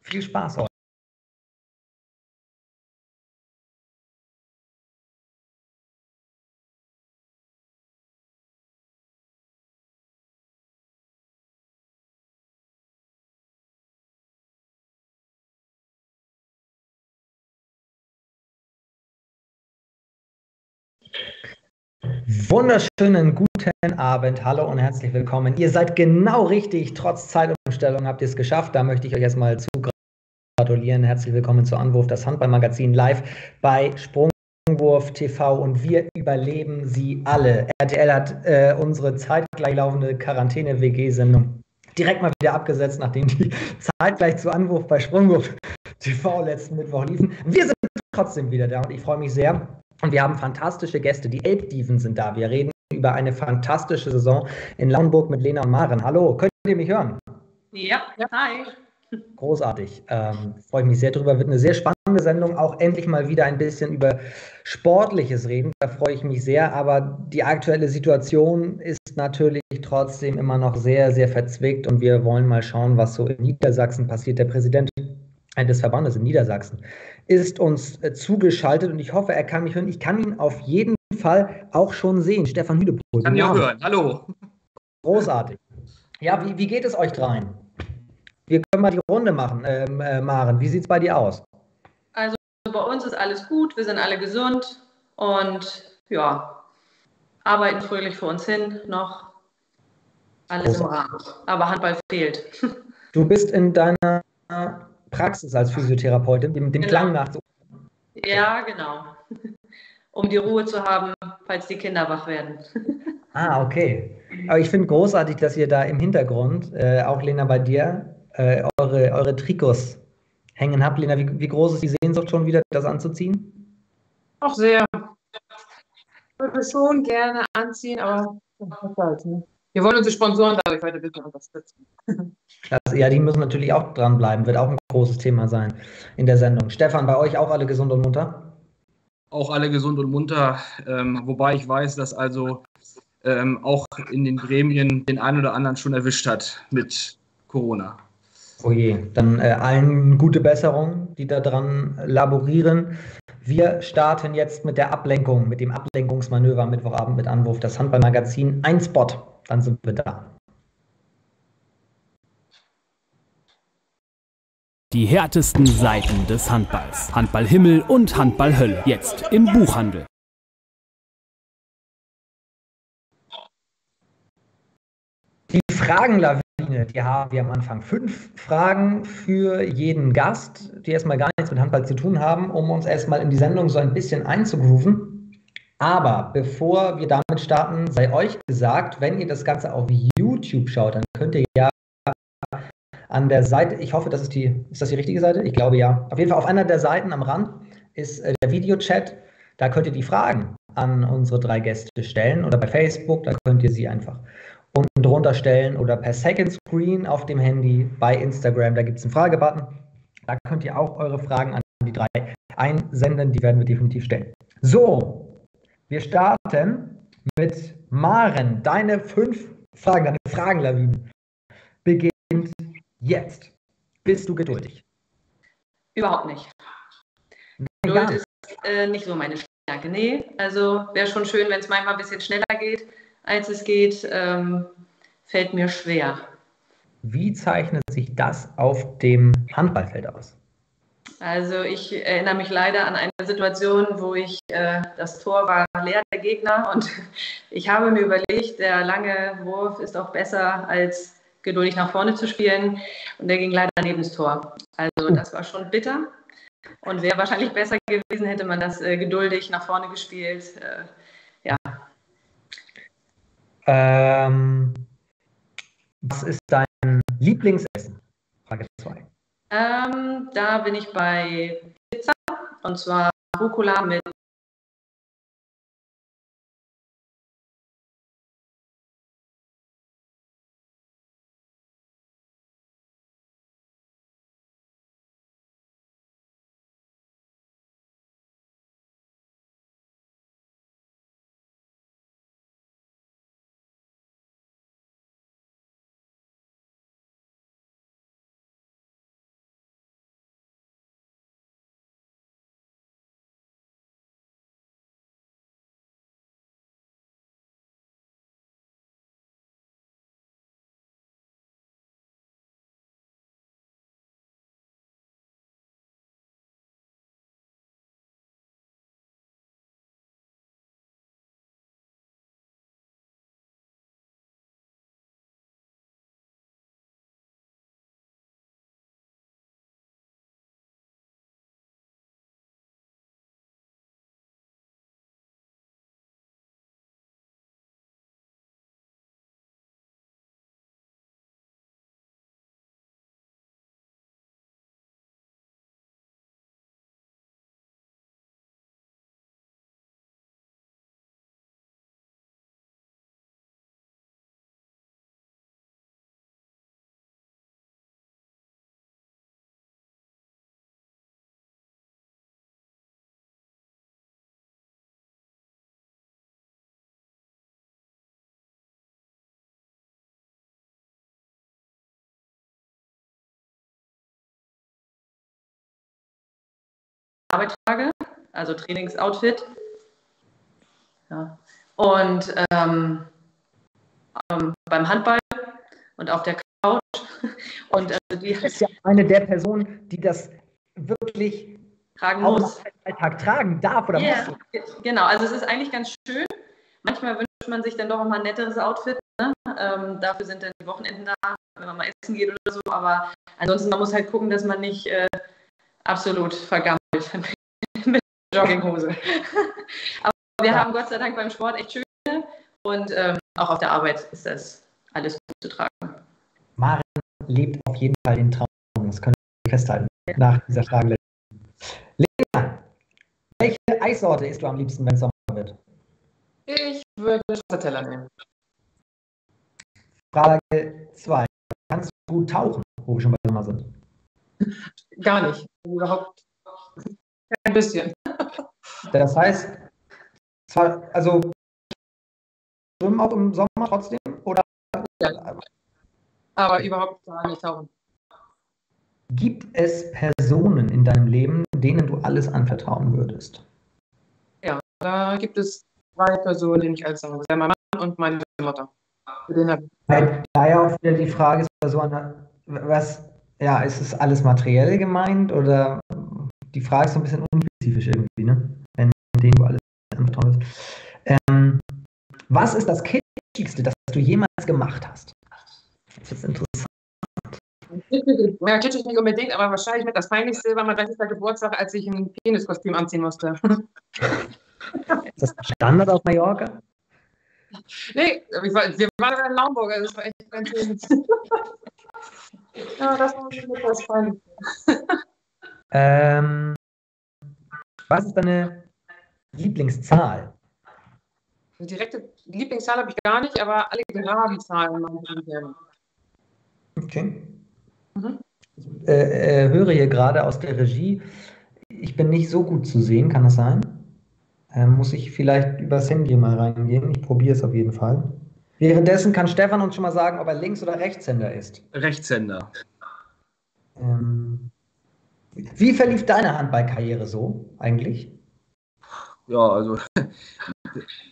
Viel Spaß heute. Wunderschönen guten Abend. Hallo und herzlich willkommen. Ihr seid genau richtig. Trotz Zeitumstellung habt ihr es geschafft. Da möchte ich euch erstmal zu gratulieren. Herzlich willkommen zu Anwurf, das Handballmagazin live bei Sprungwurf TV und wir überleben sie alle. RTL hat unsere zeitgleich laufende Quarantäne-WG-Sendung direkt mal wieder abgesetzt, nachdem die zeitgleich zu Anwurf bei Sprungwurf TV letzten Mittwoch liefen. Wir sind trotzdem wieder da und ich freue mich sehr. Und wir haben fantastische Gäste. Die Elbdiven sind da. Wir reden über eine fantastische Saison in Lauenburg mit Lena und Maren. Hallo, könnt ihr mich hören? Ja, hi. Großartig. Freue ich mich sehr drüber. Wird eine sehr spannende Sendung. Auch endlich mal wieder ein bisschen über Sportliches reden. Da freue ich mich sehr. Aber die aktuelle Situation ist natürlich trotzdem immer noch sehr, sehr verzwickt. Und wir wollen mal schauen, was so in Niedersachsen passiert. Der Präsident des Verbandes in Niedersachsen ist uns zugeschaltet. Und ich hoffe, er kann mich hören. Ich kann ihn auf jeden Fall auch schon sehen. Stefan Hüdepohl. Ich kann ihn auch hören. Hallo. Großartig. Ja, wie geht es euch dreien? Wir können mal die Runde machen. Maren, wie sieht es bei dir aus? Also bei uns ist alles gut, wir sind alle gesund und ja, arbeiten fröhlich vor uns hin noch. Alles im Rahmen. Aber Handball fehlt. Du bist in deiner Praxis als Physiotherapeutin, dem Genau. Klang nach. Ja, genau. Um die Ruhe zu haben, falls die Kinder wach werden. Ah, okay. Aber ich finde großartig, dass ihr da im Hintergrund, auch Lena bei dir, eure Trikots hängen habt. Lena, wie groß ist die Sehnsucht schon wieder, das anzuziehen? Auch sehr. Ich würde schon gerne anziehen, aber halt, ne? Wir wollen unsere Sponsoren dadurch weiter ein bisschen unterstützen. Klasse. Ja, die müssen natürlich auch dranbleiben, wird auch ein großes Thema sein in der Sendung. Stefan, bei euch auch alle gesund und munter? Auch alle gesund und munter, wobei ich weiß, dass also auch in den Gremien den einen oder anderen schon erwischt hat mit Corona. Oh je, dann allen gute Besserung, die da dran laborieren. Wir starten jetzt mit der Ablenkung, mit dem Ablenkungsmanöver am Mittwochabend mit Anwurf, das Handballmagazin. Ein Spot, dann sind wir da. Die härtesten Seiten des Handballs. Handballhimmel und Handballhölle. Jetzt im Buchhandel. Die Fragenlawine, die haben wir am Anfang. 5 Fragen für jeden Gast, die erstmal gar nichts mit Handball zu tun haben, um uns erstmal in die Sendung so ein bisschen einzugrooven. Aber bevor wir damit starten, sei euch gesagt, wenn ihr das Ganze auf YouTube schaut, dann könnt ihr ja an der Seite, ich hoffe, ist das die richtige Seite? Ich glaube ja. Auf jeden Fall auf einer der Seiten am Rand ist der Videochat. Da könnt ihr die Fragen an unsere 3 Gäste stellen oder bei Facebook, da könnt ihr sie einfach unten drunter stellen oder per Second Screen auf dem Handy bei Instagram. Da gibt es einen Fragebutton. Da könnt ihr auch eure Fragen an die 3 einsenden. Die werden wir definitiv stellen. So, wir starten mit Maren. Deine 5 Fragen, deine Fragenlawinen beginnt jetzt. Bist du geduldig? Überhaupt nicht. Geduld ist nicht so meine Stärke. Nee, also wäre schon schön, wenn es manchmal ein bisschen schneller geht, als es geht. Fällt mir schwer. Wie zeichnet sich das auf dem Handballfeld aus? Also ich erinnere mich leider an eine Situation, wo das Tor war leer, der Gegner, und ich habe mir überlegt, der lange Wurf ist auch besser, als geduldig nach vorne zu spielen, und der ging leider neben das Tor. Also das war schon bitter und wäre wahrscheinlich besser gewesen, hätte man das geduldig nach vorne gespielt. Ja. Was ist dein Lieblingsessen? Frage 2. Da bin ich bei Pizza, und zwar Rucola mit Arbeit trage, also Trainingsoutfit. Ja. Und beim Handball und auf der Couch. Und du bist ja eine der Personen, die das wirklich tragen auch muss. im Alltag tragen darf oder muss. Genau, also es ist eigentlich ganz schön. Manchmal wünscht man sich dann doch auch mal ein netteres Outfit. Ne? Dafür sind dann die Wochenenden da, wenn man mal essen geht oder so. Aber ansonsten, man muss halt gucken, dass man nicht absolut vergammelt mit Jogginghose. Aber wir haben Gott sei Dank beim Sport echt schöne und auch auf der Arbeit ist das alles gut zu tragen. Maren lebt auf jeden Fall den Traum. Das können wir festhalten nach dieser Frage. Lena, welche Eissorte isst du am liebsten, wenn es Sommer wird? Ich würde Stracciatella nehmen. Frage 2. Kannst du gut tauchen, wo wir schon bei Sommer sind? Gar nicht. Überhaupt kein bisschen. Das heißt, also schwimmen auch im Sommer trotzdem? Oder? Ja. Aber überhaupt gar nicht tauchen. Gibt es Personen in deinem Leben, denen du alles anvertrauen würdest? Ja, da gibt es 2 Personen, die ich alles sagen würde. Mein Mann und meine Mutter. Daher auch wieder die Frage, ist es alles materiell gemeint oder die Frage ist so ein bisschen unspezifisch irgendwie, ne? Wenn denen du alles anvertrauen würdest. Was ist das Kitschigste, das du jemals gemacht hast? Das ist interessant. Ja, kitschig nicht unbedingt, aber wahrscheinlich mit das Peinlichste war mein 30. Geburtstag, als ich ein Peniskostüm anziehen musste. Ist das Standard auf Mallorca? Nee, wir waren in Naumburg, also das war echt ganz schön. Ja, das war mit das Peinlichste. Was ist deine Lieblingszahl? Eine direkte Lieblingszahl habe ich gar nicht, aber alle geraden Zahlen mag ich gerne. Okay. Ich höre hier gerade aus der Regie, ich bin nicht so gut zu sehen, kann das sein? Muss ich vielleicht übers Handy mal reingehen? Ich probiere es auf jeden Fall. Währenddessen kann Stefan uns schon mal sagen, ob er Links- oder Rechtshänder ist. Rechtshänder. Wie verlief deine Handballkarriere so eigentlich? Ja, also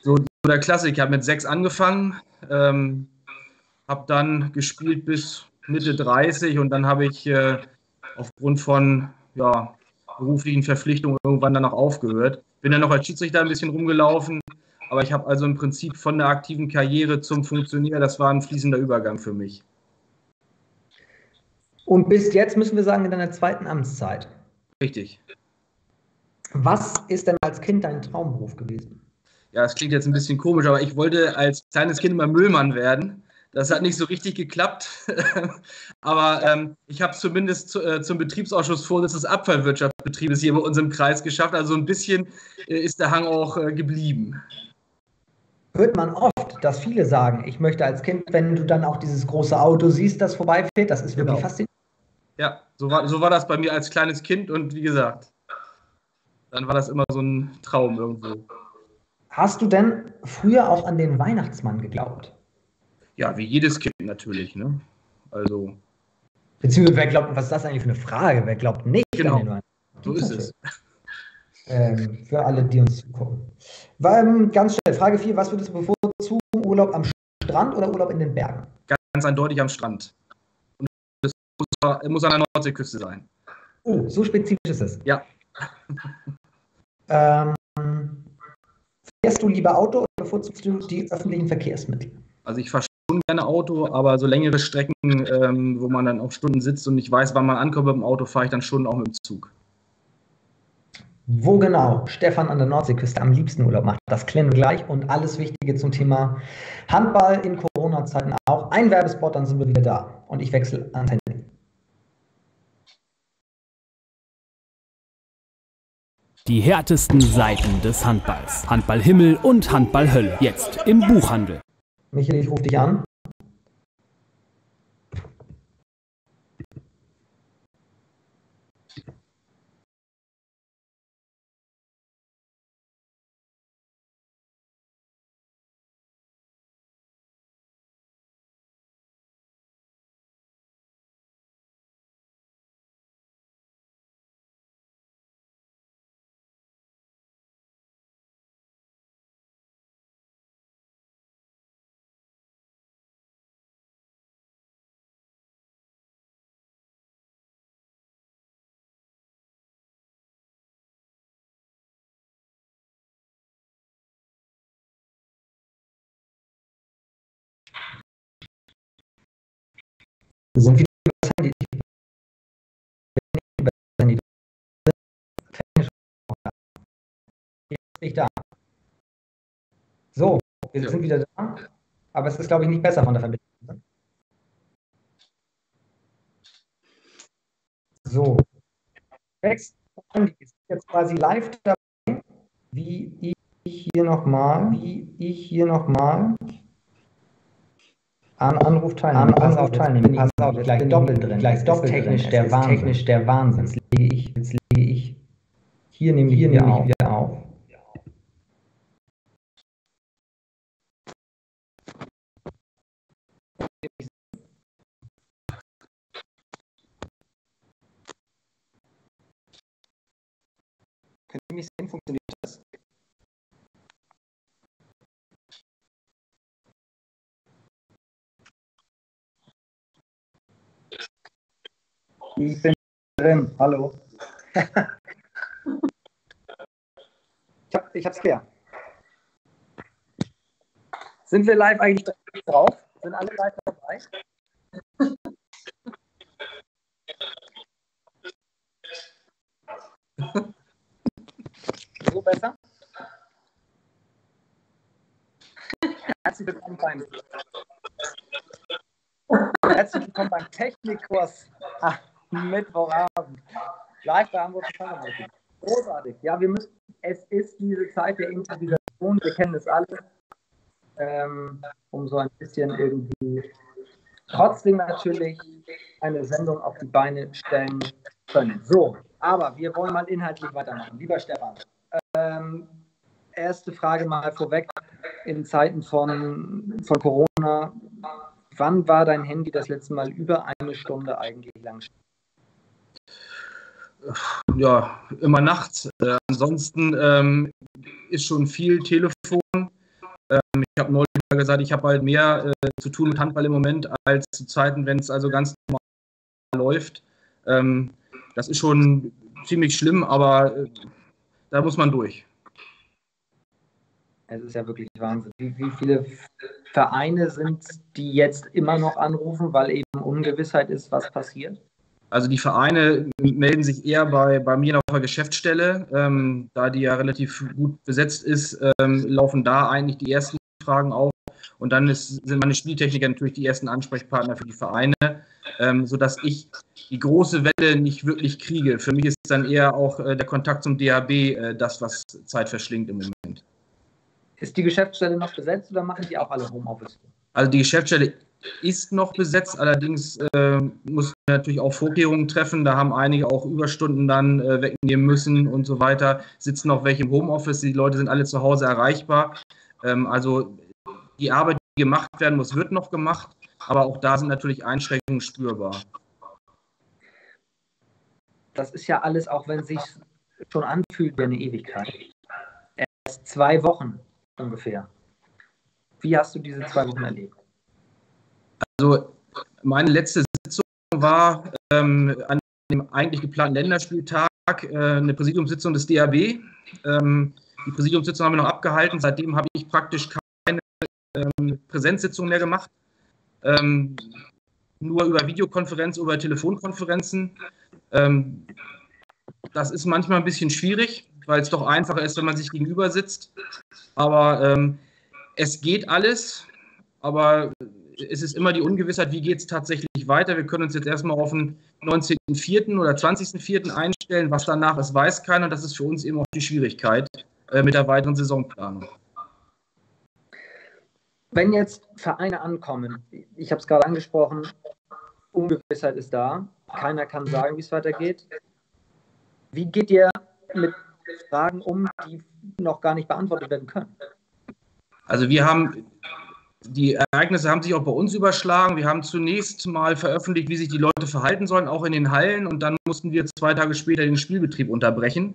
so der Klassiker. Ich habe mit 6 angefangen, habe dann gespielt bis Mitte 30 und dann habe ich aufgrund von beruflichen Verpflichtungen irgendwann dann auch aufgehört. Bin dann noch als Schiedsrichter ein bisschen rumgelaufen, aber ich habe also im Prinzip von der aktiven Karriere zum Funktionär, das war ein fließender Übergang für mich. Und bis jetzt müssen wir sagen, in deiner zweiten Amtszeit. Richtig. Was ist denn als Kind dein Traumberuf gewesen? Ja, das klingt jetzt ein bisschen komisch, aber ich wollte als kleines Kind immer Müllmann werden. Das hat nicht so richtig geklappt. Aber ich habe es zumindest zum Betriebsausschussvorsitz des Abfallwirtschaftsbetriebes hier bei uns im Kreis geschafft. Also ein bisschen ist der Hang auch geblieben. Hört man oft, dass viele sagen, ich möchte als Kind, wenn du dann auch dieses große Auto siehst, das vorbeifährt, das ist wirklich faszinierend. Ja, so war das bei mir als kleines Kind und wie gesagt, dann war das immer so ein Traum irgendwo. Hast du denn früher auch an den Weihnachtsmann geglaubt? Ja, wie jedes Kind natürlich, ne? Also. Beziehungsweise, wer glaubt, was ist das eigentlich für eine Frage? Wer glaubt nicht an den Weihnachtsmann? So ist es. Für alle, die uns zugucken. Ganz schnell, Frage 4, was würdest du bevorzugen? Urlaub am Strand oder Urlaub in den Bergen? Ganz eindeutig am Strand. Und das muss an der Nordseeküste sein. Oh, so spezifisch ist es. Ja. Fährst du lieber Auto oder bevorzugst du die öffentlichen Verkehrsmittel? Also ich fahre schon gerne Auto, aber so längere Strecken, wo man dann auch Stunden sitzt und nicht weiß, wann man ankommt mit dem Auto, fahre ich dann schon auch mit dem Zug. Wo genau Stefan an der Nordseeküste am liebsten Urlaub macht, das klären wir gleich und alles Wichtige zum Thema Handball in Corona-Zeiten auch. Ein Werbespot, dann sind wir wieder da und ich wechsle ans Handy. Die härtesten Seiten des Handballs. Handball-Himmel und Handball-Hölle. Jetzt im Buchhandel. Michael, ich rufe dich an. Sind wieder übers Handy. Jetzt bin ich da. So, wir sind wieder da. Aber es ist, glaube ich, nicht besser von der Verbindung. So. Rex ist jetzt quasi live dabei, wie ich hier nochmal an Anruf teilnehmen. Pass auf, gleich doppelt drin. Gleich doppelt technisch der Wahnsinn. Jetzt lege ich hier nämlich wieder auf. Können Sie mich sehen? Funktioniert das? Ich bin drin. Hallo. Ich hab's klar. Sind wir live eigentlich drauf? Sind alle live dabei? So besser? Herzlich willkommen beim Technikkurs Mittwochabend. Live bei Hamburg. Großartig. Ja, es ist diese Zeit der Improvisation, wir kennen es alle, um so ein bisschen irgendwie trotzdem natürlich eine Sendung auf die Beine stellen können. So, aber wir wollen mal inhaltlich weitermachen. Lieber Stefan, erste Frage mal vorweg. In Zeiten von Corona, wann war dein Handy das letzte Mal über eine Stunde eigentlich lang? Ja, immer nachts. Ansonsten ist schon viel Telefon. Ich habe neulich mal gesagt, ich habe halt mehr zu tun mit Handball im Moment als zu Zeiten, wenn es also ganz normal läuft. Das ist schon ziemlich schlimm, aber da muss man durch. Es ist ja wirklich Wahnsinn. Wie viele Vereine sind, die jetzt immer noch anrufen, weil eben Ungewissheit ist, was passiert? Also die Vereine melden sich eher bei mir auf der Geschäftsstelle. Da die ja relativ gut besetzt ist, laufen da eigentlich die ersten Fragen auf. Und dann sind meine Spieltechniker natürlich die ersten Ansprechpartner für die Vereine, sodass ich die große Welle nicht wirklich kriege. Für mich ist dann eher auch der Kontakt zum DHB das, was Zeit verschlingt im Moment. Ist die Geschäftsstelle noch besetzt oder machen die auch alle Homeoffice? Also die Geschäftsstelle ist noch besetzt, allerdings muss man natürlich auch Vorkehrungen treffen. Da haben einige auch Überstunden dann wegnehmen müssen und so weiter. Sitzen noch welche im Homeoffice, die Leute sind alle zu Hause erreichbar. Also die Arbeit, die gemacht werden muss, wird noch gemacht, aber auch da sind natürlich Einschränkungen spürbar. Das ist ja alles, auch wenn es sich schon anfühlt, wie eine Ewigkeit. Erst 2 Wochen ungefähr. Wie hast du diese 2 Wochen erlebt? Also meine letzte Sitzung war an dem eigentlich geplanten Länderspieltag eine Präsidiumssitzung des DHB. Die Präsidiumssitzung haben wir noch abgehalten. Seitdem habe ich praktisch keine Präsenzsitzung mehr gemacht. Nur über Videokonferenz, über Telefonkonferenzen. Das ist manchmal ein bisschen schwierig, weil es doch einfacher ist, wenn man sich gegenüber sitzt. Aber es geht alles, aber es ist immer die Ungewissheit, wie geht es tatsächlich weiter. Wir können uns jetzt erstmal auf den 19.04. oder 20.04. einstellen. Was danach ist, weiß keiner. Und das ist für uns eben auch die Schwierigkeit mit der weiteren Saisonplanung. Wenn jetzt Vereine ankommen, ich habe es gerade angesprochen, Ungewissheit ist da. Keiner kann sagen, wie es weitergeht. Wie geht ihr mit Fragen um, die noch gar nicht beantwortet werden können? Also die Ereignisse haben sich auch bei uns überschlagen. Wir haben zunächst mal veröffentlicht, wie sich die Leute verhalten sollen, auch in den Hallen. Und dann mussten wir 2 Tage später den Spielbetrieb unterbrechen.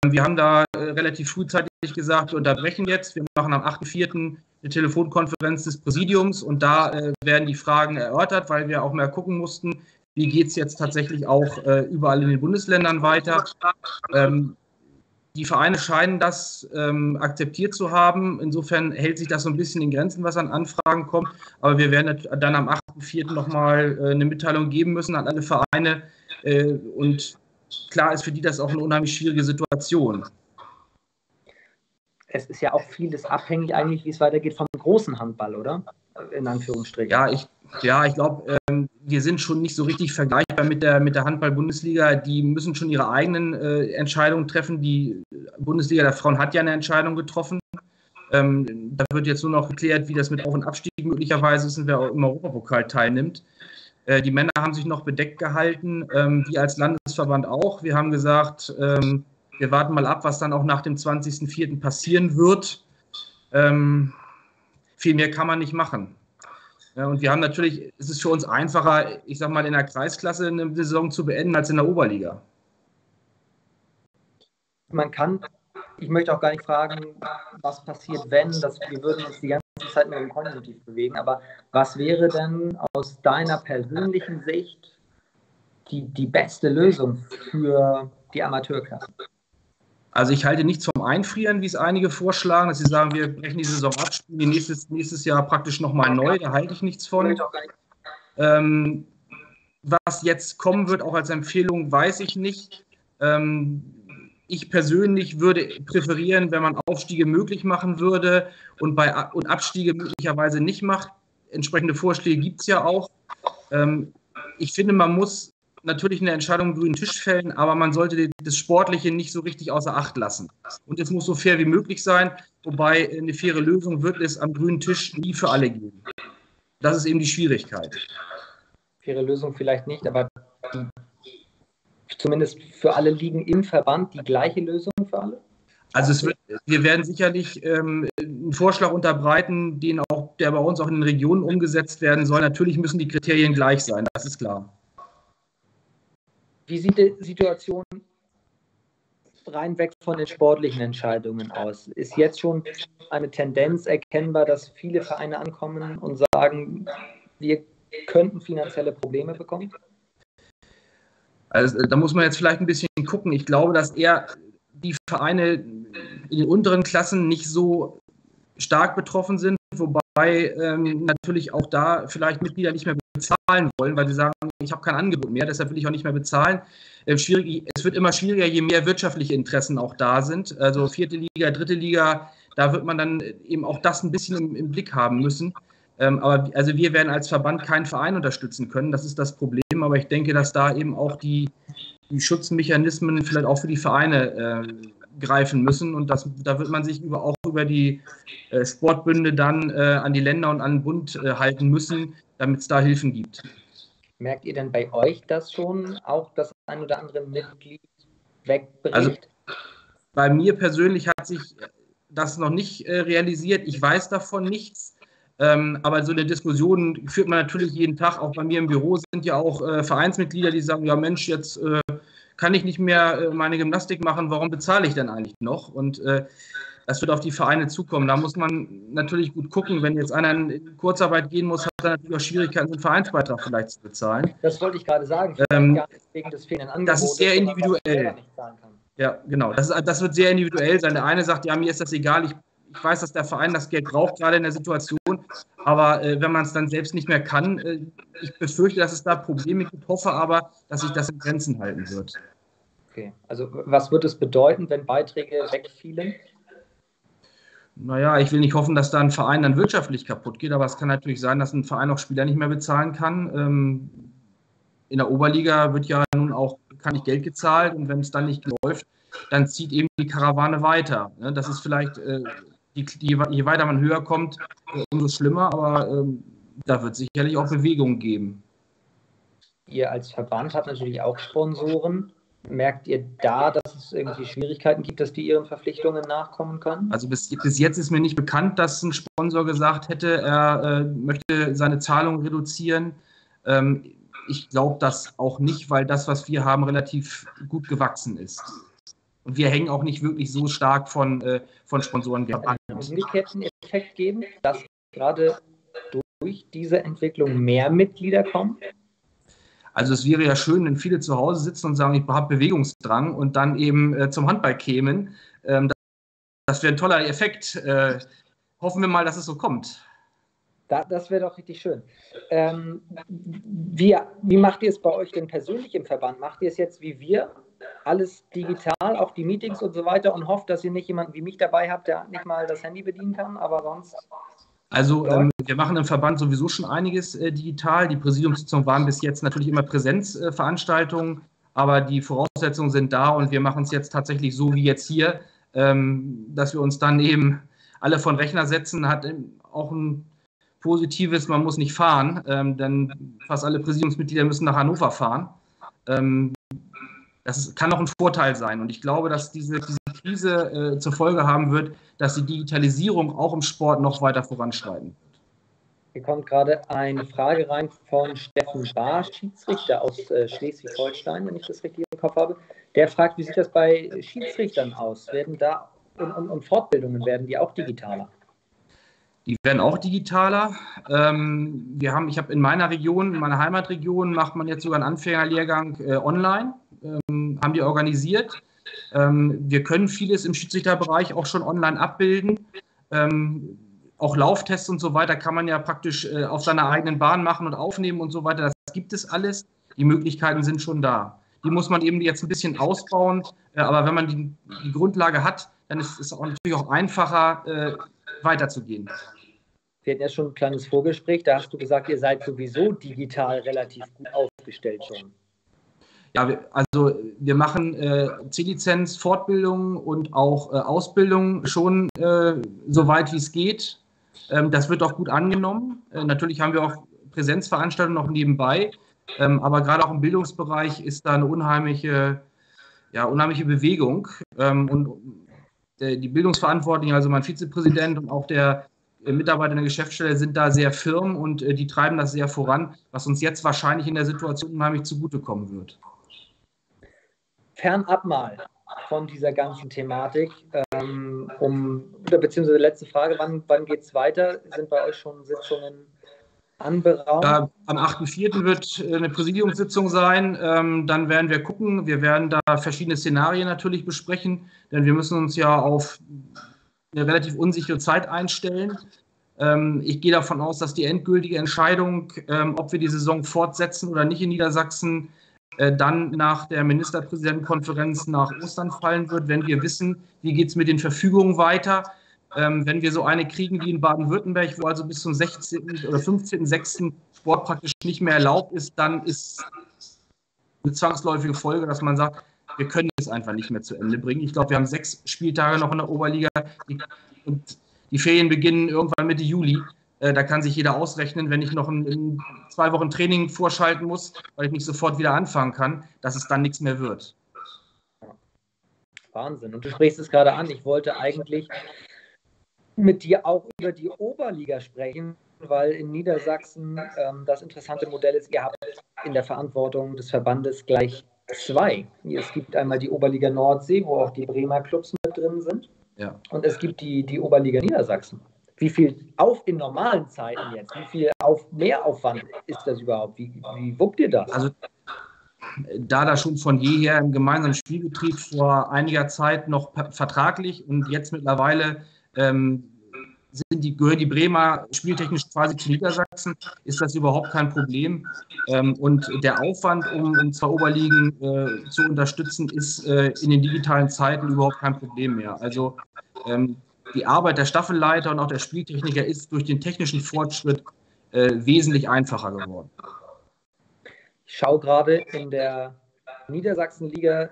Wir haben da relativ frühzeitig gesagt, wir unterbrechen jetzt. Wir machen am 8.4. eine Telefonkonferenz des Präsidiums. Und da werden die Fragen erörtert, weil wir auch mal gucken mussten, wie geht es jetzt tatsächlich auch überall in den Bundesländern weiter. die Vereine scheinen das akzeptiert zu haben. Insofern hält sich das so ein bisschen in Grenzen, was an Anfragen kommt. Aber wir werden dann am 8.4. nochmal eine Mitteilung geben müssen an alle Vereine. Und klar ist für die das auch eine unheimlich schwierige Situation. Es ist ja auch vieles abhängig eigentlich, wie es weitergeht vom großen Handball, oder? In Anführungsstrichen. Ja, ich glaube, wir sind schon nicht so richtig vergleichbar mit der Handball-Bundesliga. Die müssen schon ihre eigenen Entscheidungen treffen. Die Bundesliga der Frauen hat ja eine Entscheidung getroffen. Da wird jetzt nur noch geklärt, wie das mit Auf- und Abstieg möglicherweise ist und wer auch im Europapokal teilnimmt. Die Männer haben sich noch bedeckt gehalten, wir als Landesverband auch. Wir haben gesagt, wir warten mal ab, was dann auch nach dem 20.04. passieren wird. Viel mehr kann man nicht machen. Ja, und wir haben natürlich, es ist für uns einfacher, ich sag mal, in der Kreisklasse eine Saison zu beenden als in der Oberliga. Ich möchte auch gar nicht fragen, was passiert, wenn, wir würden uns die ganze Zeit nur im Konjunktiv bewegen, aber was wäre denn aus deiner persönlichen Sicht die beste Lösung für die Amateurklasse? Also ich halte nichts vom Einfrieren, wie es einige vorschlagen, dass sie sagen, wir brechen die Saison ab, spielen die nächstes Jahr praktisch nochmal neu, da halte ich nichts von. Was jetzt kommen wird, auch als Empfehlung, weiß ich nicht. Ich persönlich würde präferieren, wenn man Aufstiege möglich machen würde und Abstiege möglicherweise nicht macht. Entsprechende Vorschläge gibt es ja auch. Ich finde, man muss natürlich eine Entscheidung am grünen Tisch fällen, aber man sollte das Sportliche nicht so richtig außer Acht lassen. Und es muss so fair wie möglich sein, wobei eine faire Lösung wird es am grünen Tisch nie für alle geben. Das ist eben die Schwierigkeit. Faire Lösung vielleicht nicht, aber zumindest für alle Ligen im Verband die gleiche Lösung für alle? Also wir werden sicherlich einen Vorschlag unterbreiten, der bei uns auch in den Regionen umgesetzt werden soll. Natürlich müssen die Kriterien gleich sein, das ist klar. Wie sieht die Situation rein weg von den sportlichen Entscheidungen aus? Ist jetzt schon eine Tendenz erkennbar, dass viele Vereine ankommen und sagen, wir könnten finanzielle Probleme bekommen? Also da muss man jetzt vielleicht ein bisschen gucken. Ich glaube, dass eher die Vereine in den unteren Klassen nicht so stark betroffen sind, wobei natürlich auch da vielleicht Mitglieder nicht mehr bezahlen wollen, weil sie sagen, ich habe kein Angebot mehr, deshalb will ich auch nicht mehr bezahlen. Es wird immer schwieriger, je mehr wirtschaftliche Interessen auch da sind. Also 4. Liga, 3. Liga, da wird man dann eben auch das ein bisschen im Blick haben müssen. Aber also wir werden als Verband keinen Verein unterstützen können, das ist das Problem. Aber ich denke, dass da eben auch die Schutzmechanismen vielleicht auch für die Vereine greifen müssen. Und da wird man sich auch über die Sportbünde dann an die Länder und an den Bund halten müssen, damit es da Hilfen gibt. Merkt ihr denn bei euch das schon, auch das ein oder andere Mitglied wegbricht? Also bei mir persönlich hat sich das noch nicht realisiert. Ich weiß davon nichts. Aber so eine Diskussion führt man natürlich jeden Tag. Auch bei mir im Büro sind ja auch Vereinsmitglieder, die sagen, ja Mensch, jetzt kann ich nicht mehr meine Gymnastik machen, warum bezahle ich denn eigentlich noch? Und das wird auf die Vereine zukommen. Da muss man natürlich gut gucken. Wenn jetzt einer in Kurzarbeit gehen muss, hat er natürlich auch Schwierigkeiten, den Vereinsbeitrag vielleicht zu bezahlen. Das wollte ich gerade sagen. Gar nicht wegen des fehlenden Angebots. Das ist sehr individuell. Ja, genau. Das wird sehr individuell sein. Der eine sagt, ja, mir ist das egal, ich weiß, dass der Verein das Geld braucht, gerade in der Situation, aber wenn man es dann selbst nicht mehr kann, ich befürchte, dass es da Probleme gibt, hoffe aber, dass sich das in Grenzen halten wird. Okay, also was wird es bedeuten, wenn Beiträge wegfielen? Naja, ich will nicht hoffen, dass da ein Verein dann wirtschaftlich kaputt geht, aber es kann natürlich sein, dass ein Verein auch Spieler nicht mehr bezahlen kann. In der Oberliga wird ja nun auch bekanntlich Geld gezahlt und wenn es dann nicht läuft, dann zieht eben die Karawane weiter. Das ist vielleicht... je weiter man höher kommt, umso schlimmer, aber da wird es sicherlich auch Bewegungen geben. Ihr als Verband habt natürlich auch Sponsoren. Merkt ihr da, dass es irgendwie Schwierigkeiten gibt, dass die ihren Verpflichtungen nachkommen können? Also bis jetzt ist mir nicht bekannt, dass ein Sponsor gesagt hätte, er möchte seine Zahlungen reduzieren. Ich glaube das auch nicht, weil das, was wir haben, relativ gut gewachsen ist. Und wir hängen auch nicht wirklich so stark von Sponsoren ab. Einen umgekehrten Effekt geben, dass gerade durch diese Entwicklung mehr Mitglieder kommen? Also es wäre ja schön, wenn viele zu Hause sitzen und sagen, ich habe Bewegungsdrang und dann eben zum Handball kämen. Das wäre ein toller Effekt. Hoffen wir mal, dass es so kommt. Das wäre doch richtig schön. Wie macht ihr es bei euch denn persönlich im Verband? Macht ihr es jetzt wie wir? Alles digital, auch die Meetings und so weiter, und hofft, dass ihr nicht jemanden wie mich dabei habt, der nicht mal das Handy bedienen kann, aber sonst... Also wir machen im Verband sowieso schon einiges digital. Die Präsidiumssitzungen waren bis jetzt natürlich immer Präsenzveranstaltungen, aber die Voraussetzungen sind da und wir machen es jetzt tatsächlich so wie jetzt hier, dass wir uns dann eben alle von Rechner setzen, hat auch ein Positives, man muss nicht fahren, denn fast alle Präsidiumsmitglieder müssen nach Hannover fahren. Kann auch ein Vorteil sein. Und ich glaube, dass diese Krise zur Folge haben wird, dass die Digitalisierung auch im Sport noch weiter voranschreiten wird. Hier kommt gerade eine Frage rein von Steffen Bahr, Schiedsrichter aus Schleswig-Holstein, wenn ich das richtig im Kopf habe. Der fragt, wie sieht das bei Schiedsrichtern aus? Werden da und Fortbildungen, werden die auch digitaler? Die werden auch digitaler. Ich habe in meiner Region, in meiner Heimatregion, macht man jetzt sogar einen Anfängerlehrgang online, haben die organisiert. Wir können vieles im Schiedsrichterbereich auch schon online abbilden. Auch Lauftests und so weiter kann man ja praktisch auf seiner eigenen Bahn machen und aufnehmen und so weiter. Das gibt es alles. Die Möglichkeiten sind schon da. Die muss man eben jetzt ein bisschen ausbauen. Aber wenn man die Grundlage hat, dann ist es auch natürlich auch einfacher, weiterzugehen. Wir hatten ja schon ein kleines Vorgespräch, da hast du gesagt, ihr seid sowieso digital relativ gut aufgestellt schon. Ja, wir machen C-Lizenz, Fortbildung und auch Ausbildung schon so weit wie es geht. Das wird auch gut angenommen. Natürlich haben wir auch Präsenzveranstaltungen noch nebenbei, aber gerade auch im Bildungsbereich ist da eine unheimliche Bewegung. Und die Bildungsverantwortlichen, also mein Vizepräsident und auch der Mitarbeiter in der Geschäftsstelle sind da sehr firm und die treiben das sehr voran, was uns jetzt wahrscheinlich in der Situation unheimlich zugutekommen wird. Fernab mal von dieser ganzen Thematik, beziehungsweise letzte Frage, wann geht es weiter? Sind bei euch schon Sitzungen anberaumt? Am 8.4. wird eine Präsidiumssitzung sein. Dann werden wir gucken. Wir werden da verschiedene Szenarien natürlich besprechen, denn wir müssen uns ja auf eine relativ unsichere Zeit einstellen. Ich gehe davon aus, dass die endgültige Entscheidung, ob wir die Saison fortsetzen oder nicht in Niedersachsen, dann nach der Ministerpräsidentenkonferenz nach Ostern fallen wird, wenn wir wissen, wie geht es mit den Verfügungen weiter. Wenn wir so eine kriegen wie in Baden-Württemberg, wo also bis zum 16. oder 15.06. Sport praktisch nicht mehr erlaubt ist, dann ist eine zwangsläufige Folge, dass man sagt, wir können es einfach nicht mehr zu Ende bringen. Ich glaube, wir haben 6 Spieltage noch in der Oberliga und die Ferien beginnen irgendwann Mitte Juli. Da kann sich jeder ausrechnen, wenn ich noch in 2 Wochen Training vorschalten muss, weil ich nicht sofort wieder anfangen kann, dass es dann nichts mehr wird. Wahnsinn. Und du sprichst es gerade an. Ich wollte eigentlich mit dir auch über die Oberliga sprechen, weil in Niedersachsen das interessante Modell ist, ihr habt in der Verantwortung des Verbandes gleich 2. Es gibt einmal die Oberliga Nordsee, wo auch die Bremer Clubs mit drin sind. Ja. Und es gibt die Oberliga Niedersachsen. Wie viel in normalen Zeiten jetzt, wie viel Mehraufwand ist das überhaupt? Wie wuppt ihr das? Also da das schon von jeher im gemeinsamen Spielbetrieb vor einiger Zeit noch vertraglich und jetzt mittlerweile gehören die Bremer spieltechnisch quasi zu Niedersachsen, ist das überhaupt kein Problem. Und der Aufwand, um 2 Oberligen zu unterstützen, ist in den digitalen Zeiten überhaupt kein Problem mehr. Also die Arbeit der Staffelleiter und auch der Spieltechniker ist durch den technischen Fortschritt wesentlich einfacher geworden. Ich schaue gerade in der Niedersachsenliga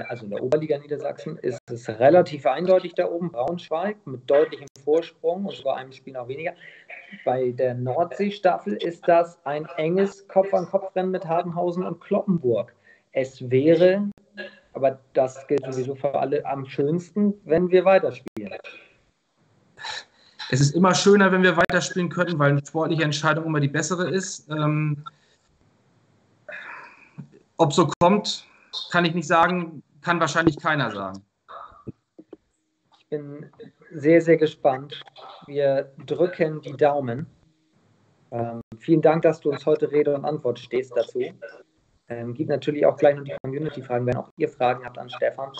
also in der Oberliga Niedersachsen ist es relativ eindeutig da oben, Braunschweig mit deutlichem Vorsprung und sogar einem Spiel noch weniger. Bei der Nordseestaffel ist das ein enges Kopf-an-Kopf-Rennen mit Habenhausen und Cloppenburg. Es wäre, aber das gilt sowieso für alle, am schönsten, wenn wir weiterspielen. Es ist immer schöner, wenn wir weiterspielen können, weil eine sportliche Entscheidung immer die bessere ist. Ob so kommt, kann ich nicht sagen, kann wahrscheinlich keiner sagen. Ich bin sehr, sehr gespannt. Wir drücken die Daumen. Vielen Dank, dass du uns heute Rede und Antwort stehst dazu. Gibt natürlich auch gleich noch die Community-Fragen. Wenn auch ihr Fragen habt an Stefan,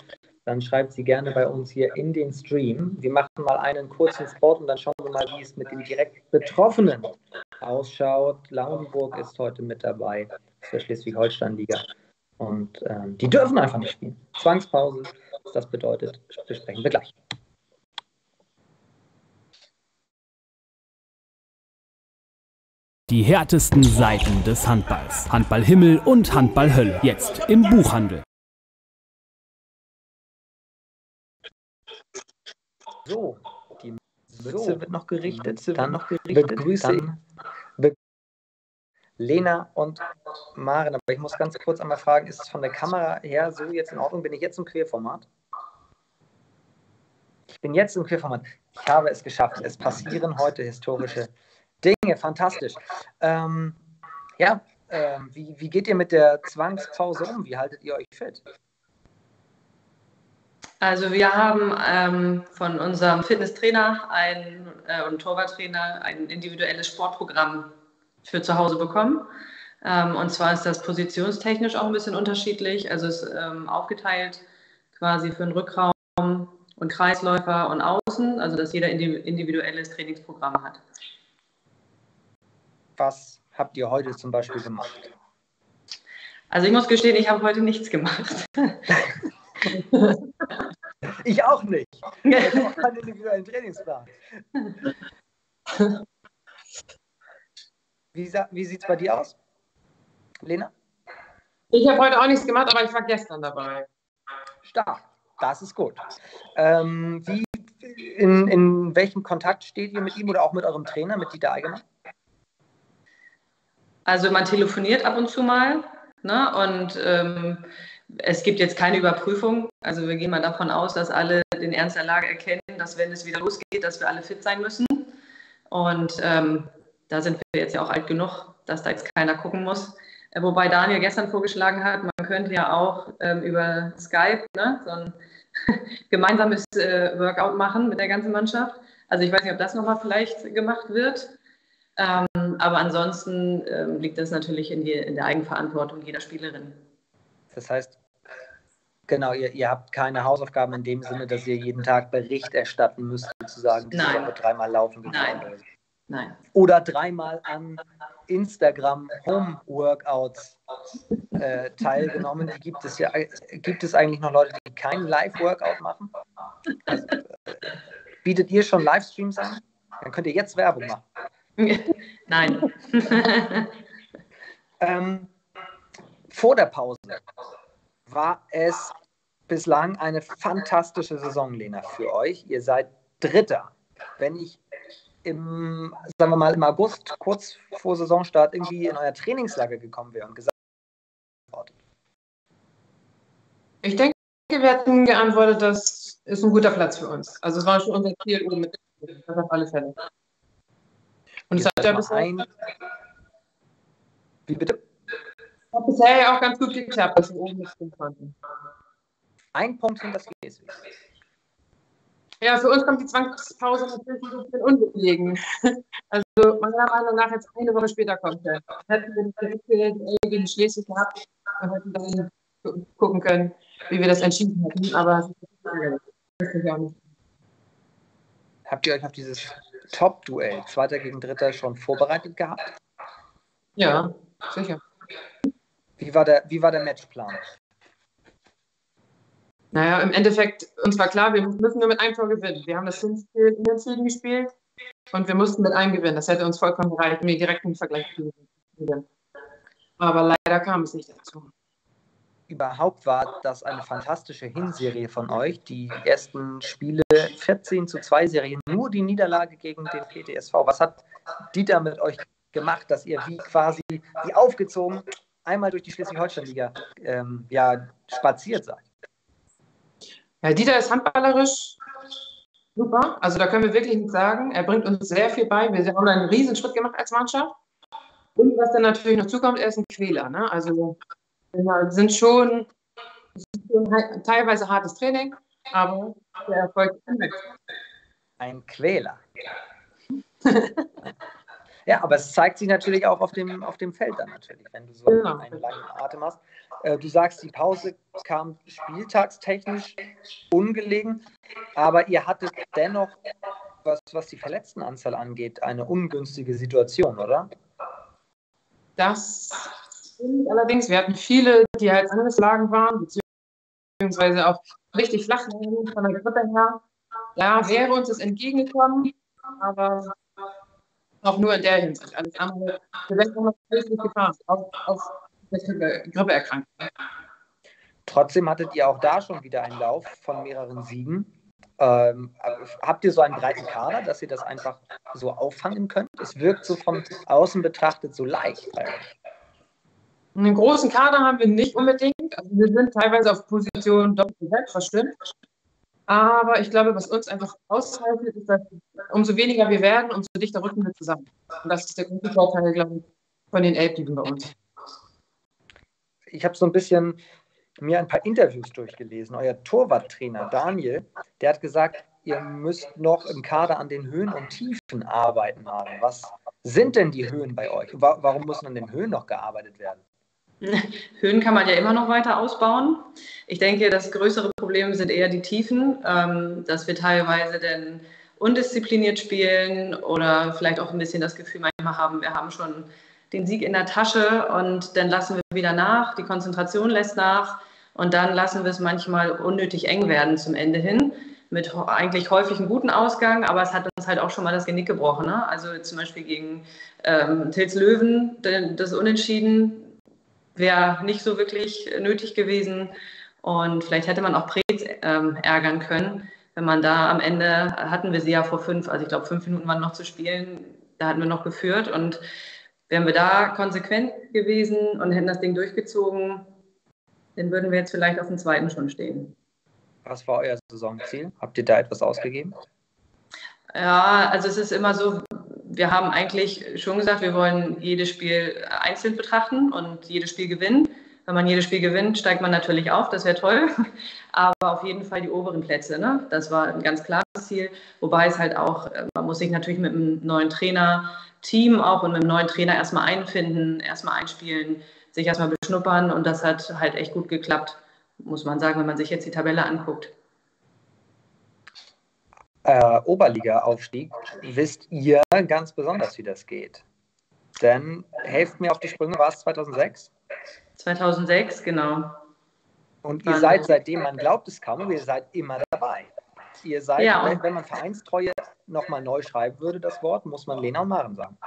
dann schreibt sie gerne bei uns hier in den Stream. Wir machen mal einen kurzen Spot und dann schauen wir mal, wie es mit den direkt Betroffenen ausschaut. Lauenburg ist heute mit dabei für Schleswig-Holstein-Liga. Und die dürfen einfach nicht spielen. Zwangspause, was das bedeutet, besprechen wir gleich. Die härtesten Seiten des Handballs. Handball-Himmel und Handball-Hölle. Jetzt im Buchhandel. So, die Mütze wird noch gerichtet. Dann begrüße ich Lena und Maren. Aber ich muss ganz kurz einmal fragen, ist es von der Kamera her so jetzt in Ordnung? Bin ich jetzt im Querformat? Ich bin jetzt im Querformat. Ich habe es geschafft. Es passieren heute historische Dinge. Fantastisch. Wie geht ihr mit der Zwangspause um? Wie haltet ihr euch fit? Also wir haben von unserem Fitnesstrainer und Torwarttrainer ein individuelles Sportprogramm für zu Hause bekommen. Und zwar ist das positionstechnisch auch ein bisschen unterschiedlich. Also es ist aufgeteilt quasi für einen Rückraum und Kreisläufer und Außen, also dass jeder individuelles Trainingsprogramm hat. Was habt ihr heute zum Beispiel gemacht? Also ich muss gestehen, ich habe heute nichts gemacht. Ich auch nicht. Ich habe auch keinen individuellen Trainingsplan. Wie sieht es bei dir aus, Lena? Ich habe heute auch nichts gemacht, aber ich war gestern dabei. Stark, das ist gut. In welchem Kontakt steht ihr mit ihm oder auch mit eurem Trainer, mit Dieter Eigenmann? Also man telefoniert ab und zu mal, ne? Und es gibt jetzt keine Überprüfung. Also wir gehen mal davon aus, dass alle den Ernst der Lage erkennen, dass wenn es wieder losgeht, dass wir alle fit sein müssen. Und da sind wir jetzt ja auch alt genug, dass da jetzt keiner gucken muss. Wobei Daniel gestern vorgeschlagen hat, man könnte ja auch über Skype, ne, so ein gemeinsames Workout machen mit der ganzen Mannschaft. Also ich weiß nicht, ob das nochmal vielleicht gemacht wird. Aber ansonsten liegt das natürlich in der Eigenverantwortung jeder Spielerin. Das heißt, genau, ihr habt keine Hausaufgaben in dem Sinne, dass ihr jeden Tag Bericht erstatten müsst, sozusagen, diese Woche 3-mal laufen. Nein. Oder 3-mal an Instagram Home-Workouts teilgenommen. Gibt es eigentlich noch Leute, die keinen Live-Workout machen? Also, bietet ihr schon Livestreams an? Dann könnt ihr jetzt Werbung machen. Nein. Vor der Pause war es bislang eine fantastische Saison, Lena, für euch. Ihr seid Dritter. Wenn ich sagen wir mal im August, kurz vor Saisonstart, irgendwie in euer Trainingslager gekommen wäre und gesagt, ich denke, wir hätten geantwortet, das ist ein guter Platz für uns. Also es war schon unser Ziel, oben mit das auf alle Fälle. Und es hat ja bisher... Wie bitte? Hat bisher ja auch ganz gut geklappt, dass wir oben mitspielen konnten. Ein Punkt sind das Schleswig. Ja, für uns kommt die Zwangspause natürlich ein bisschen ungelegen. Also meiner Meinung nach jetzt eine Woche später kommt er. Hätten wir das Spiel gegen Schleswig gehabt und hätten dann gucken können, wie wir das entschieden hätten. Aber das ist ja nicht. Habt ihr euch auf dieses Top-Duell, Zweiter gegen Dritter, schon vorbereitet gehabt? Ja, sicher. Wie war der Matchplan? Naja, im Endeffekt, uns war klar, wir müssen nur mit einem Tor gewinnen. Wir haben das Hinspiel unentschieden gespielt und wir mussten mit einem gewinnen. Das hätte uns vollkommen gereicht, mir direkt einen Vergleich zu gewinnen. Aber leider kam es nicht dazu. Überhaupt war das eine fantastische Hinserie von euch. Die ersten Spiele 14:2 Serien, nur die Niederlage gegen den PTSV. Was hat Dieter mit euch gemacht, dass ihr wie aufgezogen einmal durch die Schleswig-Holstein-Liga spaziert seid? Ja, Dieter ist handballerisch super. Also da können wir wirklich nichts sagen. Er bringt uns sehr viel bei. Wir haben einen riesen Schritt gemacht als Mannschaft. Und was dann natürlich noch zukommt, er ist ein Quäler. Ne? Also sind schon teilweise hartes Training, aber der Erfolg ist weg. Ein Quäler. Ja, aber es zeigt sich natürlich auch auf dem Feld dann natürlich, wenn du so einen langen Atem hast. Du sagst, die Pause kam spieltagstechnisch ungelegen, aber ihr hattet dennoch, was die Verletztenanzahl angeht, eine ungünstige Situation, oder? Das stimmt allerdings. Wir hatten viele, die halt angeschlagen waren, beziehungsweise auch richtig flach lagen von der Grippe her. Ja, wäre uns das entgegengekommen, aber auch nur in der Hinsicht. Alles andere, wir sind noch richtig gefahren, auf Grippeerkrankung. Trotzdem hattet ihr auch da schon wieder einen Lauf von mehreren Siegen. Habt ihr so einen breiten Kader, dass ihr das einfach so auffangen könnt? Es wirkt so von außen betrachtet so leicht. Einen großen Kader haben wir nicht unbedingt. Also wir sind teilweise auf Position doppelt besetzt, das stimmt. Aber ich glaube, was uns einfach auszeichnet, ist, dass umso weniger wir werden, umso dichter rücken wir zusammen. Und das ist der große Vorteil, glaube ich, von den Elbdieben bei uns. Ich habe so ein bisschen mir ein paar Interviews durchgelesen. Euer Torwarttrainer Daniel, der hat gesagt, ihr müsst noch im Kader an den Höhen und Tiefen arbeiten haben. Was sind denn die Höhen bei euch? Warum muss an den Höhen noch gearbeitet werden? Höhen kann man ja immer noch weiter ausbauen. Ich denke, das größere Problem sind eher die Tiefen, dass wir teilweise dann undiszipliniert spielen oder vielleicht auch ein bisschen das Gefühl manchmal haben, wir haben schon den Sieg in der Tasche und dann lassen wir wieder nach, die Konzentration lässt nach und dann lassen wir es manchmal unnötig eng werden zum Ende hin, mit eigentlich häufig einem guten Ausgang, aber es hat uns halt auch schon mal das Genick gebrochen. Ne? Also zum Beispiel gegen Tils Löwen, das Unentschieden wäre nicht so wirklich nötig gewesen und vielleicht hätte man auch Preetz ärgern können, wenn man da am Ende, hatten wir sie ja vor 5 Minuten waren noch zu spielen, da hatten wir noch geführt und wären wir da konsequent gewesen und hätten das Ding durchgezogen, dann würden wir jetzt vielleicht auf dem 2. schon stehen. Was war euer Saisonziel? Habt ihr da etwas ausgegeben? Ja, also es ist immer so, wir haben eigentlich schon gesagt, wir wollen jedes Spiel einzeln betrachten und jedes Spiel gewinnen. Wenn man jedes Spiel gewinnt, steigt man natürlich auf, das wäre toll. Aber auf jeden Fall die oberen Plätze, ne? Das war ein ganz klares Ziel. Wobei es halt auch, man muss sich natürlich mit einem neuen Trainerteam auch und mit einem neuen Trainer erstmal einfinden, erstmal einspielen, sich erstmal beschnuppern und das hat halt echt gut geklappt, muss man sagen, wenn man sich jetzt die Tabelle anguckt. Oberliga-Aufstieg, wisst ihr ganz besonders, wie das geht. Denn, helft mir auf die Sprünge, war es 2006? 2006, genau. Und ihr seid seitdem, man glaubt es kaum, aber ihr seid immer dabei. Ihr seid, ja, wenn man Vereinstreue nochmal neu schreiben würde, das Wort, muss man Lena und Maren sagen.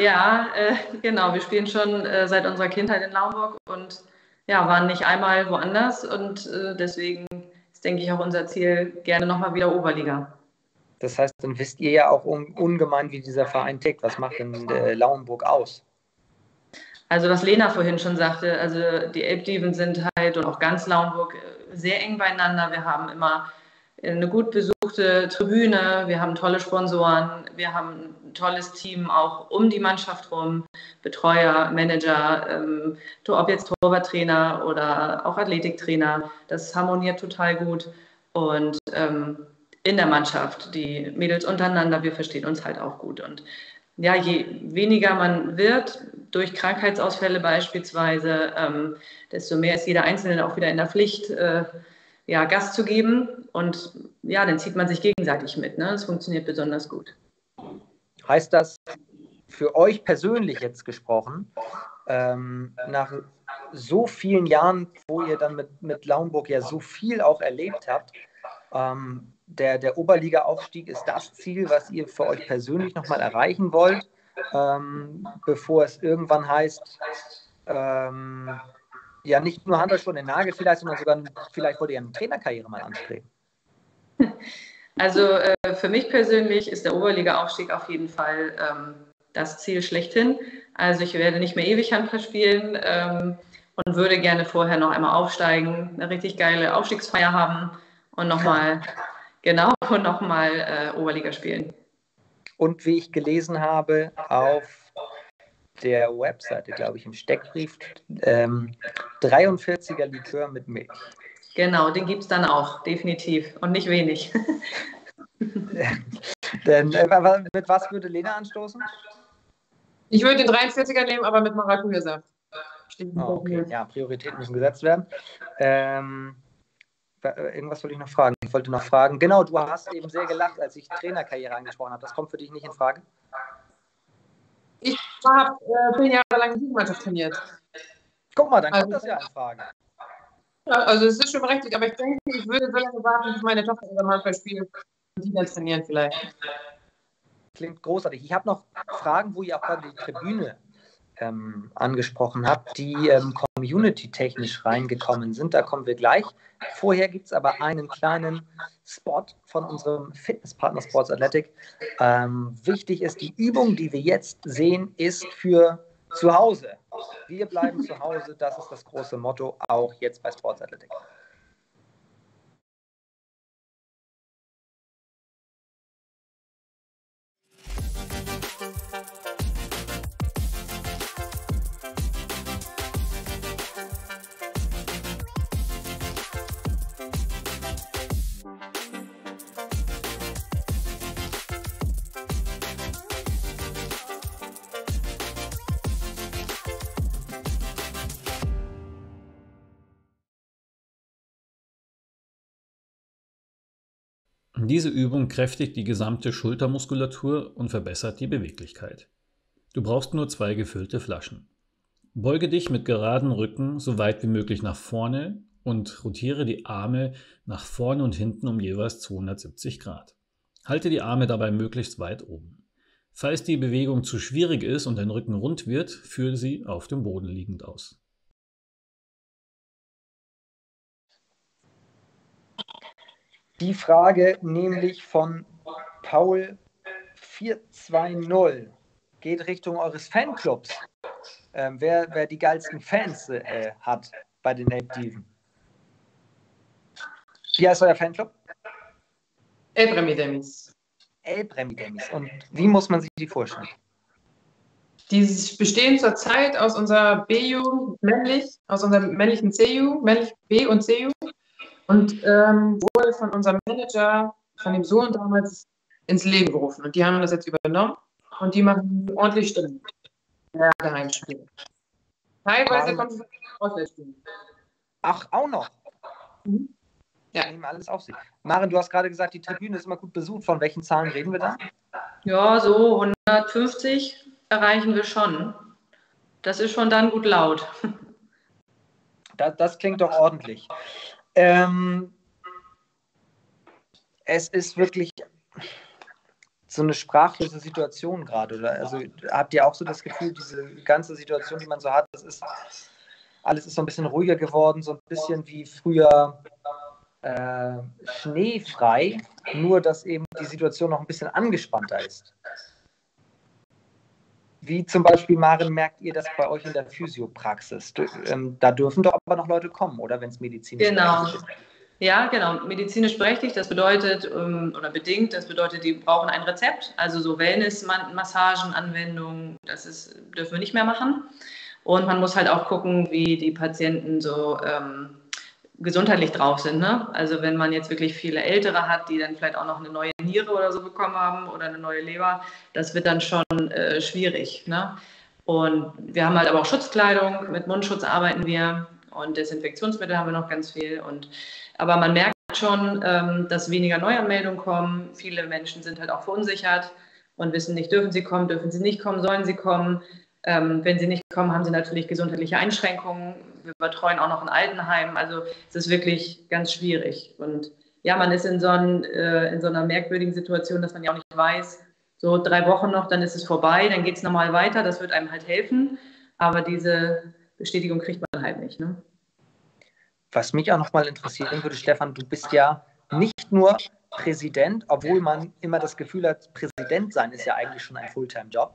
Ja, genau. Wir spielen schon seit unserer Kindheit in Naumburg und ja, waren nicht einmal woanders und deswegen ist, denke ich, auch unser Ziel gerne nochmal wieder Oberliga. Das heißt, dann wisst ihr ja auch ungemein, wie dieser Verein tickt. Was macht denn Lauenburg aus? Also was Lena vorhin schon sagte, also die Elbdiven sind halt und auch ganz Lauenburg sehr eng beieinander. Wir haben immer eine gut besuchte Tribüne, wir haben tolle Sponsoren, wir haben ein tolles Team auch um die Mannschaft rum, Betreuer, Manager, ob jetzt Torwarttrainer oder auch Athletiktrainer, das harmoniert total gut und in der Mannschaft, die Mädels untereinander, wir verstehen uns halt auch gut und ja, je weniger man wird, durch Krankheitsausfälle beispielsweise, desto mehr ist jeder Einzelne auch wieder in der Pflicht, ja, Gas zu geben und ja, dann zieht man sich gegenseitig mit. Ne? Das funktioniert besonders gut. Heißt das für euch persönlich jetzt gesprochen, nach so vielen Jahren, wo ihr dann mit Lauenburg ja so viel auch erlebt habt, der Oberliga-Aufstieg ist das Ziel, was ihr für euch persönlich nochmal erreichen wollt, bevor es irgendwann heißt, ja, nicht nur Handelsschuhe in den Nagel vielleicht, sondern sogar vielleicht wollt ihr eine Trainerkarriere mal anstreben. Also für mich persönlich ist der Oberliga-Aufstieg auf jeden Fall das Ziel schlechthin. Also ich werde nicht mehr ewig Handball spielen und würde gerne vorher noch einmal aufsteigen, eine richtig geile Aufstiegsfeier haben und nochmal Oberliga spielen. Und wie ich gelesen habe, auf der Webseite, glaube ich, im Steckbrief, 43er Likör mit Milch. Genau, den gibt es dann auch, definitiv. Und nicht wenig. Denn, mit was würde Lena anstoßen? Ich würde den 43er nehmen, aber mit Maracuja-Saft. Okay, ja, Prioritäten müssen gesetzt werden. Irgendwas wollte ich noch fragen. Ich wollte noch fragen, genau, du hast eben sehr gelacht, als ich Trainerkarriere angesprochen habe. Das kommt für dich nicht in Frage? Ich habe 10 Jahre lang die Jugendmannschaft trainiert. Guck mal, dann kommt das ja in Frage. Ja, also es ist schon berechtigt, aber ich denke, ich würde so lange warten, bis meine Tochter irgendwann mal spielt und die dann trainieren vielleicht. Klingt großartig. Ich habe noch Fragen, wo ihr auch gerade die Tribüne angesprochen habt, die community-technisch reingekommen sind. Da kommen wir gleich. Vorher gibt es aber einen kleinen Spot von unserem Fitnesspartner Sports Athletic. Wichtig ist, die Übung, die wir jetzt sehen, ist für zu Hause. Wir bleiben zu Hause, das ist das große Motto, auch jetzt bei Sports Athletic. Diese Übung kräftigt die gesamte Schultermuskulatur und verbessert die Beweglichkeit. Du brauchst nur 2 gefüllte Flaschen. Beuge dich mit geradem Rücken so weit wie möglich nach vorne und rotiere die Arme nach vorne und hinten um jeweils 270 Grad. Halte die Arme dabei möglichst weit oben. Falls die Bewegung zu schwierig ist und dein Rücken rund wird, führe sie auf dem Boden liegend aus. Die Frage nämlich von Paul 420 geht Richtung eures Fanclubs. Wer die geilsten Fans hat bei den Elbdiven. Wie heißt euer Fanclub? Elbremidemis. Elbremidemis. Und wie muss man sich die vorstellen? Die bestehen zurzeit aus unserer B-Jugend männlich, aus unserem männlichen C-Jugend, männlich B- und C-Jugend. Und wurde von unserem Manager, von dem Sohn damals, ins Leben gerufen. Und die haben das jetzt übernommen und die machen ordentlich Stimmung. Ja, Geheimspiele. Teilweise kommt es Auswärtsspiele. Ach, auch noch? Mhm. Ja. Nehmen alles auf sich. Maren, du hast gerade gesagt, die Tribüne ist immer gut besucht. Von welchen Zahlen reden wir da? Ja, so 150 erreichen wir schon. Das ist schon dann gut laut. Das klingt doch ordentlich. Es ist wirklich so eine sprachlose Situation gerade, oder? Also habt ihr auch so das Gefühl, diese ganze Situation, die man so hat, alles ist so ein bisschen ruhiger geworden, so ein bisschen wie früher schneefrei, nur dass eben die Situation noch ein bisschen angespannter ist. Wie zum Beispiel, Maren, merkt ihr das bei euch in der Physiopraxis? Da dürfen doch aber noch Leute kommen, oder? Wenn es medizinisch ist. Ja, genau. Medizinisch berechtigt, das bedeutet, oder bedingt, das bedeutet, die brauchen ein Rezept. Also so Wellness-Massagen, Anwendungen, dürfen wir nicht mehr machen. Und man muss halt auch gucken, wie die Patienten so gesundheitlich drauf sind. Ne? Also wenn man jetzt wirklich viele Ältere hat, die dann vielleicht auch noch eine neue Niere oder so bekommen haben oder eine neue Leber, das wird dann schon schwierig. Ne? Und wir haben halt aber auch Schutzkleidung, mit Mundschutz arbeiten wir und Desinfektionsmittel haben wir noch ganz viel. Aber man merkt schon, dass weniger Neuanmeldungen kommen. Viele Menschen sind halt auch verunsichert und wissen nicht, dürfen sie kommen, dürfen sie nicht kommen, sollen sie kommen. Wenn sie nicht kommen, haben sie natürlich gesundheitliche Einschränkungen. Wir betreuen auch noch ein Altenheim. Also es ist wirklich ganz schwierig. Und ja, man ist in so einer merkwürdigen Situation, dass man ja auch nicht weiß, so 3 Wochen noch, dann ist es vorbei, dann geht es normal weiter. Das wird einem halt helfen. Aber diese Bestätigung kriegt man halt nicht. Ne? Was mich auch noch mal interessieren würde, Stefan, du bist ja nicht nur Präsident, obwohl man immer das Gefühl hat, Präsident sein ist ja eigentlich schon ein Fulltime-Job.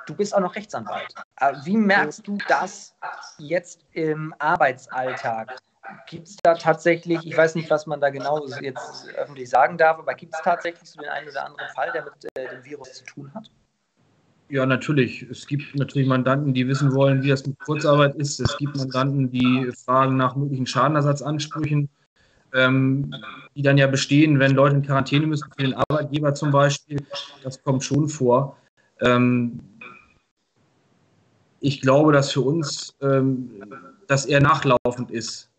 Du bist auch noch Rechtsanwalt. Wie merkst du das jetzt im Arbeitsalltag? Gibt es da tatsächlich, ich weiß nicht, was man da genau jetzt öffentlich sagen darf, aber gibt es tatsächlich so den einen oder anderen Fall, der mit dem Virus zu tun hat? Ja, natürlich. Es gibt natürlich Mandanten, die wissen wollen, wie das mit Kurzarbeit ist. Es gibt Mandanten, die fragen nach möglichen Schadenersatzansprüchen. die dann ja bestehen, wenn Leute in Quarantäne müssen, für den Arbeitgeber zum Beispiel. Das kommt schon vor. Ich glaube, dass für uns das eher nachlaufend ist.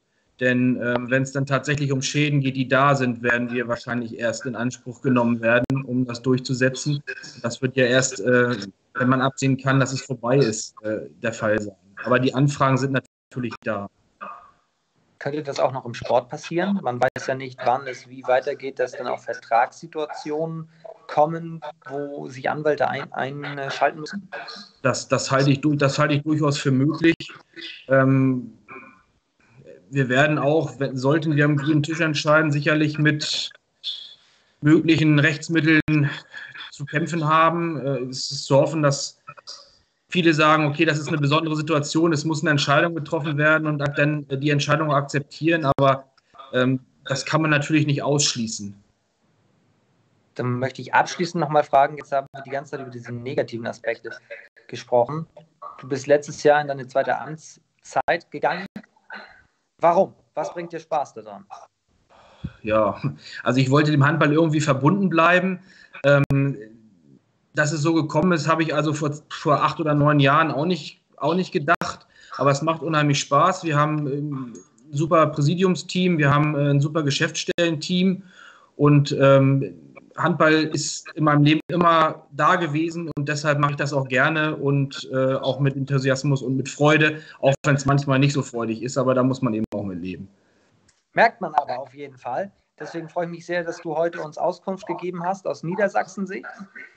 Denn wenn es dann tatsächlich um Schäden geht, die da sind, werden wir wahrscheinlich erst in Anspruch genommen werden, um das durchzusetzen. Das wird ja erst, wenn man absehen kann, dass es vorbei ist, der Fall sein. Aber die Anfragen sind natürlich da. Könnte das auch noch im Sport passieren? Man weiß ja nicht, wann es wie weitergeht, dass dann auch Vertragssituationen kommen, wo sich Anwälte einschalten müssen? Das halte ich durchaus für möglich. Wir werden auch, sollten wir am grünen Tisch entscheiden, sicherlich mit möglichen Rechtsmitteln zu kämpfen haben. Es ist zu hoffen, dass viele sagen, okay, das ist eine besondere Situation, es muss eine Entscheidung getroffen werden und dann die Entscheidung akzeptieren, aber das kann man natürlich nicht ausschließen. Dann möchte ich abschließend nochmal fragen, jetzt haben wir die ganze Zeit über diese negativen Aspekte gesprochen. Du bist letztes Jahr in deine zweite Amtszeit gegangen. Warum? Was bringt dir Spaß daran? Ja, also ich wollte dem Handball irgendwie verbunden bleiben. Dass es so gekommen ist, habe ich also vor 8 oder 9 Jahren auch nicht gedacht. Aber es macht unheimlich Spaß. Wir haben ein super Präsidiumsteam, wir haben ein super Geschäftsstellenteam und Handball ist in meinem Leben immer da gewesen und deshalb mache ich das auch gerne und auch mit Enthusiasmus und mit Freude, auch wenn es manchmal nicht so freudig ist, aber da muss man eben auch mit leben. Merkt man aber auf jeden Fall. Deswegen freue ich mich sehr, dass du heute uns Auskunft gegeben hast aus Niedersachsen-Sicht.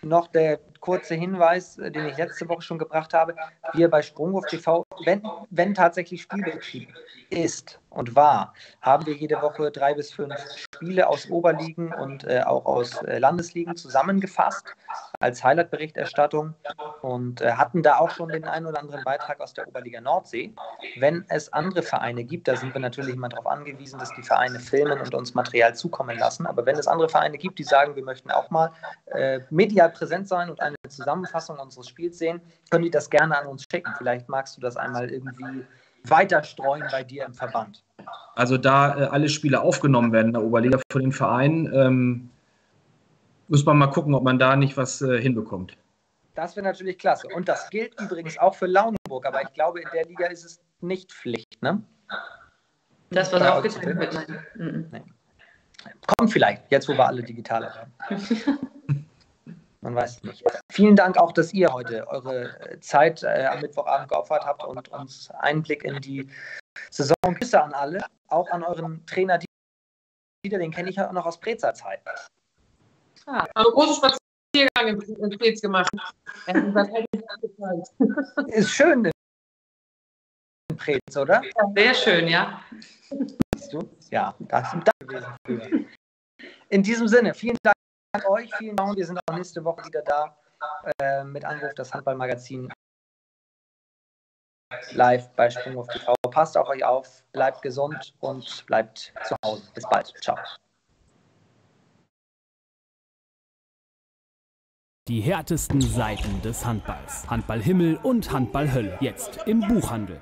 Noch der kurze Hinweis, den ich letzte Woche schon gebracht habe. Wir bei Sprungwurf TV, wenn tatsächlich Spielbetrieb ist und war, haben wir jede Woche 3 bis 5 Spiele aus Oberligen und auch aus Landesligen zusammengefasst als Highlight-Berichterstattung und hatten da auch schon den einen oder anderen Beitrag aus der Oberliga Nordsee. Wenn es andere Vereine gibt, da sind wir natürlich immer darauf angewiesen, dass die Vereine filmen und uns Material zukommen lassen. Aber wenn es andere Vereine gibt, die sagen, wir möchten auch mal medial präsent sein und eine Zusammenfassung unseres Spiels sehen, können die das gerne an uns schicken. Vielleicht magst du das einmal irgendwie weiter streuen bei dir im Verband. Also da alle Spiele aufgenommen werden in der Oberliga von den Vereinen, muss man mal gucken, ob man da nicht was hinbekommt. Das wäre natürlich klasse. Und das gilt übrigens auch für Lauenburg, aber ich glaube, in der Liga ist es nicht Pflicht, ne? Das, was aufgezeichnet wird, nein. Nee. Kommt vielleicht, jetzt wo wir alle digitaler werden. Man weiß es nicht. Vielen Dank auch, dass ihr heute eure Zeit am Mittwochabend geopfert habt und uns Einblick in die Saison. Küsse an alle, auch an euren Trainer Dieter, den kenne ich ja auch noch aus Preetzer Zeit. Einen großen Spaziergang in Preetz gemacht. Ist schön in Preetz, oder? Sehr schön, ja. Siehst du? Ja, das sind da gewesen früher. In diesem Sinne, vielen Dank an euch, vielen Dank. Wir sind auch nächste Woche wieder da mit Anruf das Handballmagazin live bei Sprungwurf TV. Passt auf euch auf, bleibt gesund und bleibt zu Hause. Bis bald. Ciao. Die härtesten Seiten des Handballs. Handball Himmel und Handball Hölle. Jetzt im Buchhandel.